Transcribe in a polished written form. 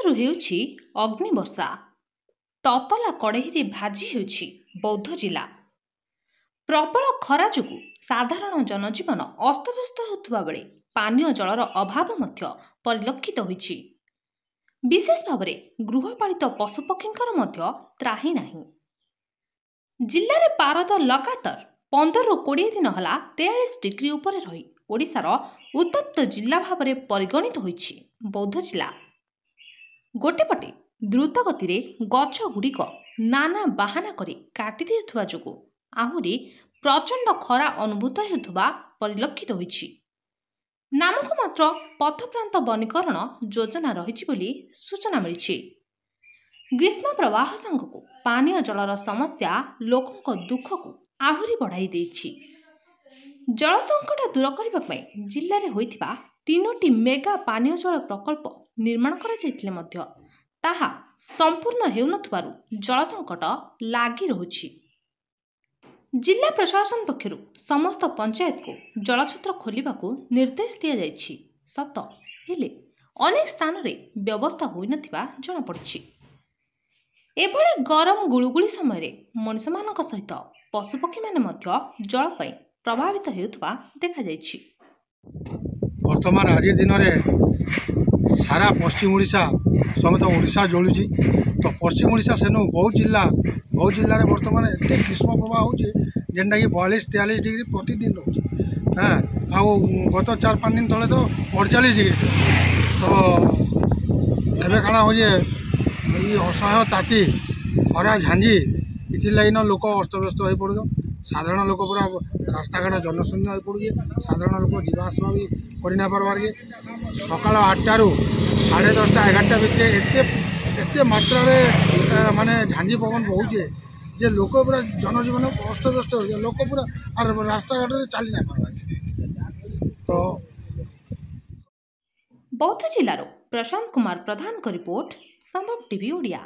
ଆକାଶରୁ ହେଉଛି ଅଗ୍ନିବର୍ଷା। ତତଲା କଡ଼େଇରେ ଭାଜି ହେଉଛି ବୌଦ୍ଧ ଜିଲ୍ଲା। ପ୍ରବଳ ଖରା ଯୋଗୁଁ ସାଧାରଣ ଜନଜୀବନ ଅସ୍ତବ୍ୟସ୍ତ ହେଉଥିବା ବେଳେ ପାନୀୟ ଜଳର ଅଭାବ ମଧ୍ୟ ପରିଲକ୍ଷିତ ହୋଇଛି। ବିଶେଷ ଭାବରେ ଗୃହପାଳିତ ପଶୁପକ୍ଷୀଙ୍କର ମଧ୍ୟ ତ୍ରାହି ନାହିଁ। ଜିଲ୍ଲାରେ ପାରଦ ଲଗାତାର 15ରୁ 20 ଦିନ ହେଲା 43 ଡିଗ୍ରୀ ଉପରେ ରହି ଓଡ଼ିଶାର ଉତ୍ତପ୍ତ ଜିଲ୍ଲା ଭାବରେ ପରିଗଣିତ ହୋଇଛି ବୌଦ୍ଧ ଜିଲ୍ଲା। ଗୋଟେପଟେ ଦ୍ରୁତ ଗତିରେ ଗଛଗୁଡ଼ିକ ନାନା ବାହାନା କରି କାଟି ଦେଉଥିବା ଯୋଗୁଁ ଆହୁରି ପ୍ରଚଣ୍ଡ ଖରା ଅନୁଭୂତ ହେଉଥିବା ପରିଲକ୍ଷିତ ହୋଇଛି। ନାମକୁ ମାତ୍ର ପଥପ୍ରାନ୍ତ ବନୀକରଣ ଯୋଜନା ରହିଛି ବୋଲି ସୂଚନା ମିଳିଛି। ଗ୍ରୀଷ୍ମ ପ୍ରବାହ ସାଙ୍ଗକୁ ପାନୀୟ ଜଳର ସମସ୍ୟା ଲୋକଙ୍କ ଦୁଃଖକୁ ଆହୁରି ବଢ଼ାଇ ଦେଇଛି। ଜଳ ସଙ୍କଟ ଦୂର କରିବା ପାଇଁ ଜିଲ୍ଲାରେ ହୋଇଥିବା 3ଟି ମେଗା ପାନୀୟ ଜଳ ପ୍ରକଳ୍ପ ନିର୍ମାଣ କରାଯାଇଥିଲେ ମଧ୍ୟ ତାହା ସମ୍ପୂର୍ଣ୍ଣ ହେଉନଥିବାରୁ ଜଳ ସଙ୍କଟ ଲାଗି ରହୁଛି। ଜିଲ୍ଲା ପ୍ରଶାସନ ପକ୍ଷରୁ ସମସ୍ତ ପଞ୍ଚାୟତକୁ ଜଳଛତ୍ର ଖୋଲିବାକୁ ନିର୍ଦ୍ଦେଶ ଦିଆଯାଇଛି ସତ, ହେଲେ ଅନେକ ସ୍ଥାନରେ ବ୍ୟବସ୍ଥା ହୋଇନଥିବା ଜଣାପଡ଼ିଛି। ଏଭଳି ଗରମ ଗୁଳୁଗୁଳି ସମୟରେ ମଣିଷମାନଙ୍କ ସହିତ ପଶୁପକ୍ଷୀମାନେ ମଧ୍ୟ ଜଳ ପାଇଁ ପ୍ରଭାବିତ ହେଉଥିବା ଦେଖାଯାଇଛି। ବର୍ତ୍ତମାନ ଆଜିର ଦିନରେ ସାରା ପଶ୍ଚିମ ଓଡ଼ିଶା ସମେତ ଓଡ଼ିଶା ଜଳୁଛି। ତ ପଶ୍ଚିମ ଓଡ଼ିଶା ସେନୁ ବୌଦ୍ଧ ଜିଲ୍ଲାରେ ବର୍ତ୍ତମାନ ଏତେ ଗ୍ରୀଷ୍ମ ପ୍ରବାହ ହେଉଛି ଯେନ୍ଟାକି 42-43 ଡିଗ୍ରୀ ପ୍ରତିଦିନ ରହୁଛି। ଆଉ ଗତ 4-5 ଦିନ ତଳେ ତ 48 ଡିଗ୍ରୀ। ତ ଏବେ କାଣା ହଉଛେ ଏଇ ଅସହ୍ୟ ତାତି ଖରା ଝାଞ୍ଜି ଏଥିର୍ଲାଗିନ ଲୋକ ଅସ୍ତବ୍ୟସ୍ତ ହୋଇ ପଡ଼ୁଛନ୍। ସାଧାରଣ ଲୋକ ପୁରା ରାସ୍ତାଘାଟ ଜନଶୂନ୍ୟ ହୋଇ ପଡ଼ୁଛେ। ସାଧାରଣ ଲୋକ ଯିବା ଆସିବା ବି କରି ନାଇଁ ପାରବାର୍କେ। ସକାଳ 8ଟାରୁ 10:30 11ଟା ଭିତରେ ଏତେ ମାତ୍ରାରେ ମାନେ ଝାଞ୍ଜି ପବନ ବହୁଛେ ଯେ ଲୋକ ପୁରା ଜନଜୀବନ ଅସ୍ତବ୍ୟସ୍ତ ହେଉଛେ। ଲୋକ ପୁରା ରାସ୍ତାଘାଟରେ ଚାଲି ନାଇଁ ପାରବାର୍। ତ ବୌଦ୍ଧ ଜିଲ୍ଲାରୁ ପ୍ରଶାନ୍ତ କୁମାର ପ୍ରଧାନଙ୍କ ରିପୋର୍ଟ, ସମ୍ଭବ ଟିଭି ଓଡ଼ିଆ।